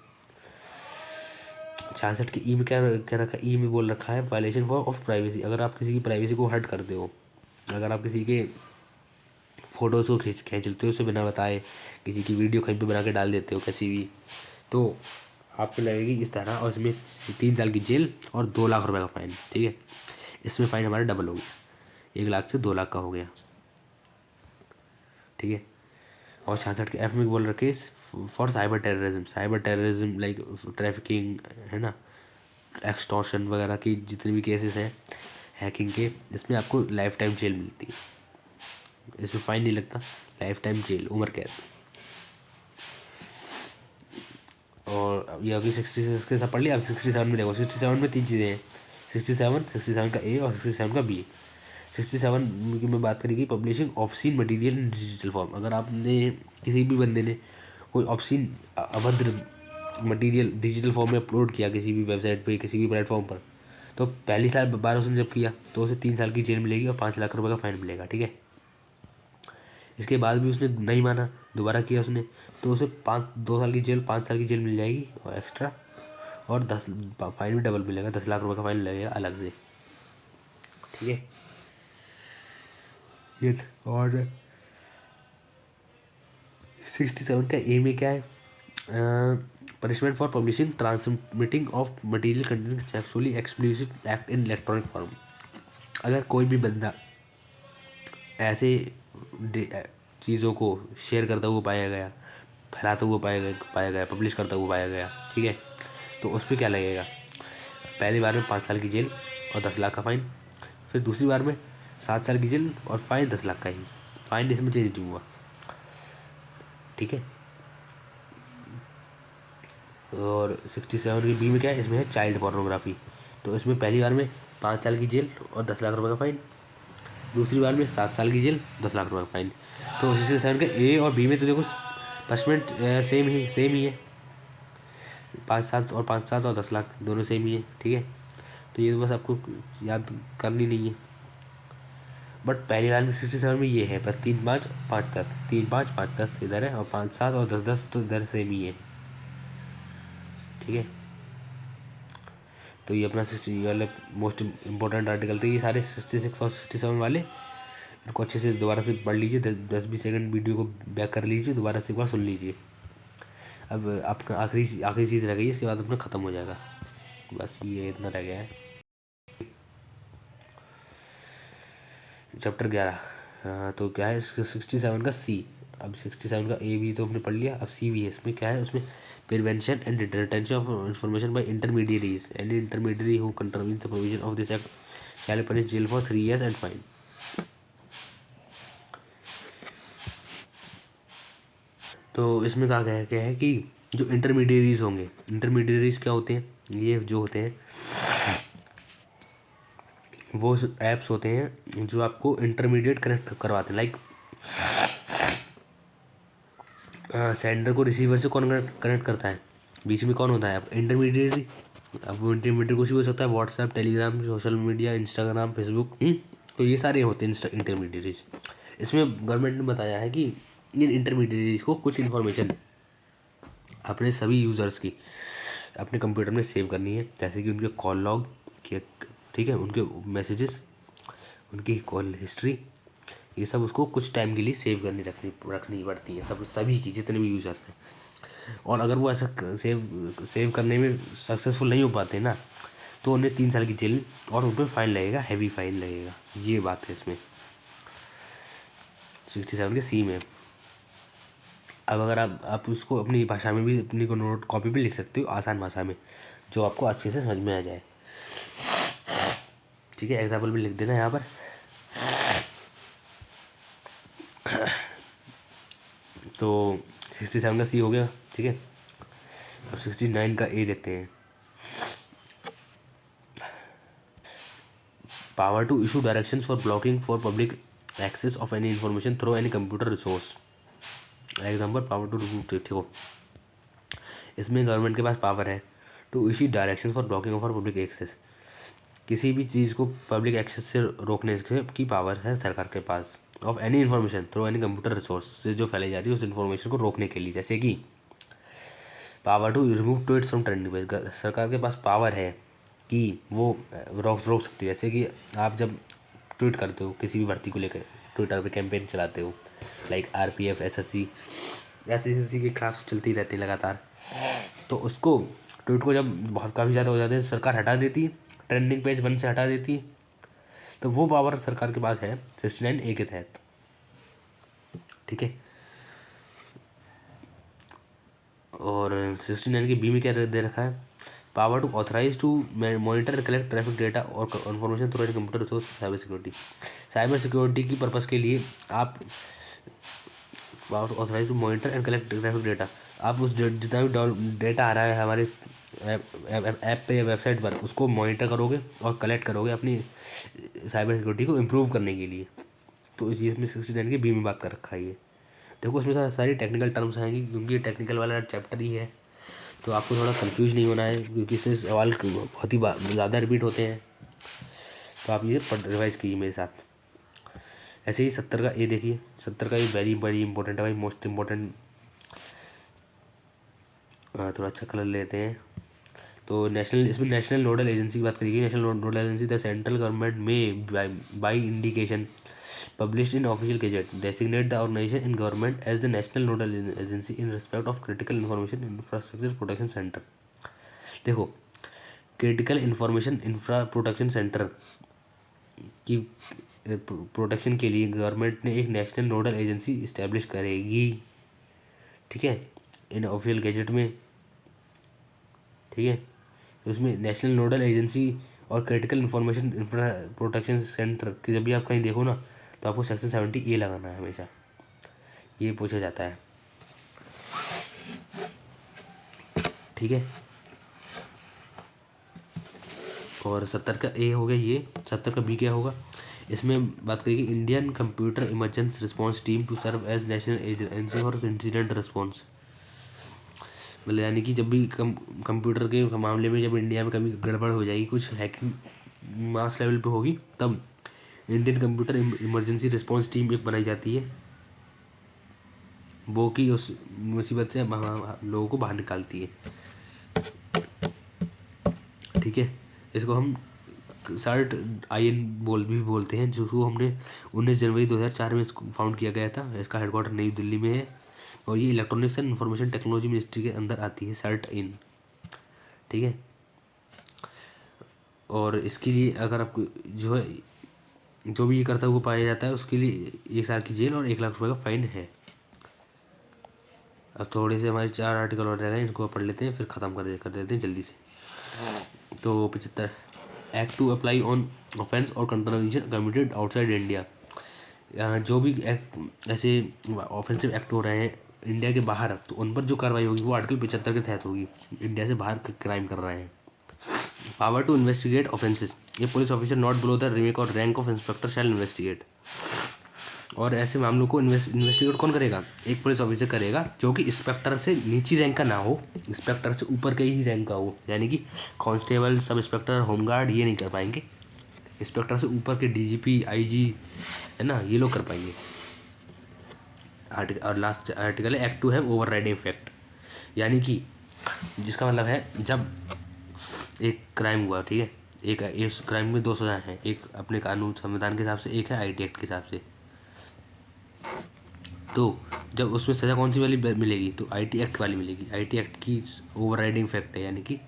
66 के ई में क्या रखा, ई में बोल रखा है वायलेशन ऑफ प्राइवेसी। अगर आप किसी की प्राइवेसी को हर्ट करते हो, अगर आप किसी के फ़ोटोज़ को खींच लेते हो उसे बिना बताए, किसी की वीडियो कहीं पे बना के डाल देते हो कैसी भी, तो आपको लगेगी इस तरह, और इसमें 3 साल की जेल और 2 लाख रुपए का फ़ाइन। ठीक है, इसमें फ़ाइन हमारा डबल हो गया, 1 लाख से 2 लाख का हो गया। ठीक है, और 66 के एफ में बोल रखे for cyber terrorism. Cyber terrorism like trafficking है ना, एक्सटॉर्शन वगैरह की जितने भी केसेस हैं हैकिंग के, इसमें आपको लाइफ टाइम जेल मिलती है। इसमें फ़ाइन नहीं लगता, लाइफ टाइम जेल, उम्र कैद। और ये अभी 66 के साथ पढ़ लिया। अब 67 में देखो, 67 में 3 चीज़ें हैं, 67 का ए और 67 का बी। 67 की मैं बात करेगी publishing obscene material in digital form. अगर आपने किसी भी बंदे ने कोई ऑब्सीन अभद्र मटेरियल डिजिटल फॉर्म में अपलोड किया किसी भी वेबसाइट पे, किसी भी प्लेटफॉर्म पर, तो पहली साल बार उसने जब किया तो उसे 3 साल की जेल मिलेगी और 5 लाख रुपए का फाइन मिलेगा। ठीक है, इसके बाद भी उसने नहीं माना, दोबारा किया उसने, तो उसे 2 साल की जेल, 5 साल की जेल मिल जाएगी और एक्स्ट्रा, और 10 फाइन भी डबल मिलेगा, 10 लाख रुपए का फाइन लगेगा अलग से। ठीक है, ये और 67 का ए में क्या है, punishment for publishing transmitting of material containing sexually explicit act in electronic form. अगर कोई भी बंदा ऐसे चीज़ों को शेयर करता हुआ पाया गया, फैलाता हुआ पाया गया, पब्लिश करता हुआ पाया गया, ठीक है, तो उस पर क्या लगेगा, पहली बार में 5 साल की जेल और 10 लाख का फाइन, फिर दूसरी बार में 7 साल की जेल और फाइन 10 लाख का ही, फाइन इसमें चेंज नहीं हुआ। ठीक है, और 67 की बी में क्या है, इसमें है चाइल्ड पोर्नोग्राफी। तो इसमें पहली बार में 5 साल की जेल और 10 लाख रुपए का फाइन, दूसरी बार में 7 साल की जेल, 10 लाख रुपए का फाइन। तो 67 के ए और बी में तो देखो पनिशमेंट सेम ही है, 5 साल और 5 साल और 10 लाख दोनों सेम ही है। ठीक है, तो ये तो बस आपको याद करनी नहीं है। बट पहली बार में 67 में ये है बस 3-5-5-10, 3-5-5-10 इधर है, और 5-7 और 10-10 तो इधर सेम ही है। ठीक है, तो ये अपना 60 वाले मोस्ट इम्पोर्टेंट आर्टिकल थे ये सारे, 66 और 67 वाले। इनको अच्छे से दोबारा से पढ़ लीजिए, 10-20 सेकंड वीडियो को बैक कर लीजिए, दोबारा से एक बार सुन लीजिए। अब आपका आखिरी चीज़ रह गई, इसके बाद अपना ख़त्म हो जाएगा, बस ये इतना रह गया है। चैप्टर 11, तो क्या है इसका 67 का सी। अब 67 का ए भी तो हमने पढ़ लिया, अब सी भी है। इसमें क्या है, उसमें prevention and retention of information by intermediaries, any intermediary who contribute the provision of this act shall punish jail for 3 years and fine. तो इसमें कहा गया है कि जो इंटरमीडिएरीज होंगे, इंटरमीडिएरीज क्या होते हैं, ये जो होते हैं वो ऐप्स होते हैं जो आपको इंटरमीडिएट कनेक्ट करवाते हैं। लाइक सेंडर को रिसीवर से कौन कनेक्ट करता है, बीच में कौन होता है, इंटरमीडिएट। अब वो इंटरमीडिएट कुछ भी हो सकता है, WhatsApp, Telegram, social media, Instagram, Facebook, तो ये सारे होते हैं इंटरमीडिएट। इसमें गवर्नमेंट ने बताया है कि इन इंटरमीडिएट को कुछ इन्फॉर्मेशन अपने सभी यूज़र्स की अपने कंप्यूटर में सेव करनी है, जैसे कि उनके कॉल लॉग, ठीक है, उनके मैसेजेस, उनकी कॉल हिस्ट्री, ये सब उसको कुछ टाइम के लिए सेव करनी रखनी पड़ती है, सभी की जितने भी यूज़र्स हैं। और अगर वो ऐसा सेव करने में सक्सेसफुल नहीं हो पाते ना, तो उन्हें 3 साल की जेल और उन पर फाइन लगेगा, हैवी फाइन लगेगा। ये बात है इसमें 67 के सी में। अब अगर आप उसको अपनी भाषा में भी अपनी को नोट कॉपी भी लिख सकते हो, आसान भाषा में, जो आपको अच्छे से समझ में आ जाए। ठीक है, एग्जाम्पल भी लिख देना यहाँ पर। तो 67 का सी हो गया। ठीक है, अब 69 का ए देखते हैं। Power to issue directions for blocking for public access of any information through any computer resource. Example power to देखो, इसमें गवर्नमेंट के पास पावर है to issue direction for blocking for public access. किसी भी चीज़ को पब्लिक एक्सेस से रोकने की पावर है सरकार के पास, of any information through any computer resource, से जो फैलाई जा रही है उस इन्फॉर्मेशन को रोकने के लिए। जैसे कि power to remove tweets from trending page, सरकार के पास पावर है कि वो रोक सकती है। जैसे कि आप जब ट्वीट करते हो किसी भी भर्ती को लेकर, ट्विटर पे कैंपेन चलाते हो, लाइक RPF, SSC, SSC के खिलाफ चलती रहती है लगातार। तो उसको ट्वीट को जब बहुत काफ़ी ज़्यादा हो जाते हैं, सरकार हटा देती, ट्रेंडिंग पेज 1 से हटा देती। तो वो पावर सरकार के पास है 69A के तहत, ठीक है। और 69 के बी में क्या दे रखा है, power to authorise to monitor collect traffic data और information through computer resource cyber security. Cyber security की पर्पज़ के लिए आप power to authorise to monitor and collect traffic data, आप उस जितना भी डेटा आ रहा है हमारे ऐप पे या वेबसाइट पर, उसको मॉनिटर करोगे और कलेक्ट करोगे अपनी साइबर सिक्योरिटी को इम्प्रूव करने के लिए। तो इस चीज़ में 69 के बी में बात कर रखा है ये। देखो इसमें सारी टेक्निकल टर्म्स आएंगी, क्योंकि ये टेक्निकल वाला चैप्टर ही है, तो आपको थोड़ा कंफ्यूज नहीं होना है, क्योंकि इससे सवाल बहुत ही ज़्यादा रिपीट होते हैं। तो आप ये रिवाइज कीजिए मेरे साथ। ऐसे ही 70 का ए देखिए, 70 का ये वेरी वेरी इंपॉर्टेंट है भाई, मोस्ट इम्पोर्टेंट। थोड़ा अच्छा कलर लेते हैं। तो इसमें नेशनल नोडल एजेंसी की बात करिए। National nodal agency the central government में by indication published in official gazette designate the organization in government as the national nodal agency in respect of critical information infrastructure protection center। देखो critical information infra protection centre की protection के लिए government ने एक national nodal agency establish करेगी, ठीक है, इन official gadget में, ठीक है। तो उसमें नेशनल नोडल एजेंसी और critical information infra protection centre की जब भी आप कहीं देखो ना, तो आपको सेक्शन 70A लगाना है हमेशा, ये पूछा जाता है, ठीक है। और 70 का ए हो गया ये। 70 का बी क्या होगा, इसमें बात करेंगे Indian computer emergency response team to serve as national agency for incident response. मतलब यानी कि जब भी कंप्यूटर के मामले में जब इंडिया में कभी गड़बड़ हो जाएगी, कुछ हैकिंग मास लेवल पे होगी, तब Indian computer emergency response team एक बनाई जाती है, वो कि उस मुसीबत से लोगों को बाहर निकालती है, ठीक है। इसको हम सर्ट IN बोलते हैं, जिसको हमने 19 जनवरी 2004 में इसको फाउंड किया गया था। इसका हेडक्वार्टर नई दिल्ली में है, और ये electronics and information technology ministry के अंदर आती है, SERT-IN, ठीक है। और इसके लिए अगर आपको जो भी ये करता है वो पाया जाता है, उसके लिए 1 साल की जेल और 1 लाख रुपए का फाइन है। अब थोड़े से हमारे 4 आर्टिकल और रह गए, इनको पढ़ लेते हैं, फिर ख़त्म कर देते हैं जल्दी से। तो 75 act to apply on offence और कंट्रावेंशन कमिटेड आउटसाइड इंडिया। जो भी ऐसे ऑफेंसिव एक्ट हो रहे हैं इंडिया के बाहर, तो उन पर जो कार्रवाई होगी वो आर्टिकल 75 के तहत होगी, इंडिया से बाहर क्राइम कर रहे हैं। पावर टू इन्वेस्टिगेट ऑफेंसेस, ये police officer not below the remake और rank of inspector shall investigate. और ऐसे मामलों को इन्वेस्टिगेट कौन करेगा, एक पुलिस ऑफिसर करेगा, जो कि इंस्पेक्टर से नीची रैंक का ना हो, इंस्पेक्टर से ऊपर के ही रैंक का हो, यानी कि कांस्टेबल, सब इंस्पेक्टर, होमगार्ड ये नहीं कर पाएंगे, इंस्पेक्टर से ऊपर के DGP IG है ना, ये लोग कर पाएंगे। और लास्ट आर्टिकल है act to have overriding effect, यानी कि जिसका मतलब है जब एक क्राइम हुआ, ठीक है, एक इस क्राइम में 2 सज़ा हैं, एक अपने कानून संविधान के हिसाब से, एक है IT एक्ट के हिसाब से। तो जब उसमें सज़ा कौन सी वाली मिलेगी, तो IT एक्ट वाली मिलेगी। IT एक्ट की ओवर राइडिंग इफेक्ट है, यानी कि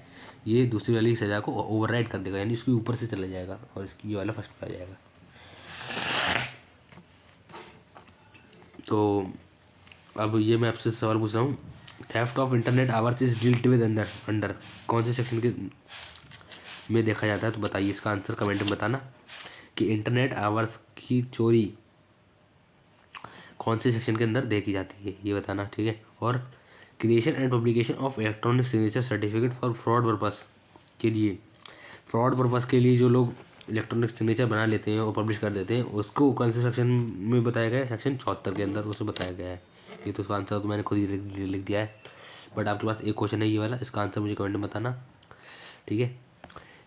ये दूसरी वाली सज़ा को ओवर राइड कर देगा, यानी इसके ऊपर से चला जाएगा और इसकी ये वाला फर्स्ट पे आ जाएगा। तो अब ये मैं आपसे सवाल पूछ रहा हूँ, theft of internet hours is dealt with under कौन से सेक्शन के में देखा जाता है, तो बताइए इसका आंसर कमेंट में बताना कि इंटरनेट आवर्स की चोरी कौन से सेक्शन के अंदर देखी जाती है, ये बताना, ठीक है। और creation and publication of electronic signature certificate for fraud purpose के लिए, फ्रॉड पर्पस के लिए जो लोग इलेक्ट्रॉनिक सिग्नेचर बना लेते हैं और पब्लिश कर देते हैं, उसको कौन से सेक्शन में बताया गया है, सेक्शन 74 के अंदर उसमें बताया गया है। ये तो उसका आंसर तो मैंने खुद ही लिख दिया है, बट आपके पास एक क्वेश्चन है ये वाला, इसका आंसर मुझे कमेंट में बताना, ठीक है।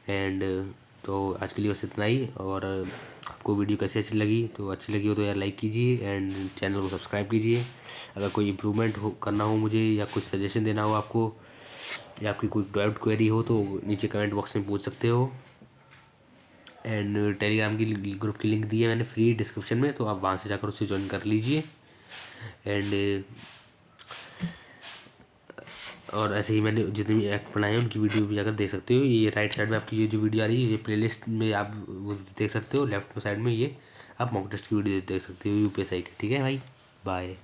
एंड तो आज के लिए बस इतना ही। और आपको वीडियो कैसी अच्छी लगी, तो अच्छी लगी हो तो यार लाइक कीजिए एंड चैनल को सब्सक्राइब कीजिए। अगर कोई इम्प्रूवमेंट करना हो मुझे, या कुछ सजेशन देना हो आपको, या आपकी कोई डाउट क्वेरी हो, तो नीचे कमेंट बॉक्स में पूछ सकते हो। एंड टेलीग्राम की ग्रुप की लिंक दी है मैंने फ्री डिस्क्रिप्शन में, तो आप वहाँ से जाकर उससे ज्वाइन कर लीजिए। एंड और ऐसे ही मैंने जितने भी एक्ट बनाए हैं उनकी वीडियो भी जाकर देख सकते हो। ये राइट साइड में आपकी ये जो वीडियो आ रही है ये प्लेलिस्ट में आप वो देख सकते हो। लेफ्ट साइड में ये आप मॉक टेस्ट की वीडियो देख सकते हो यूपीएसआई की। ठीक है भाई, बाय।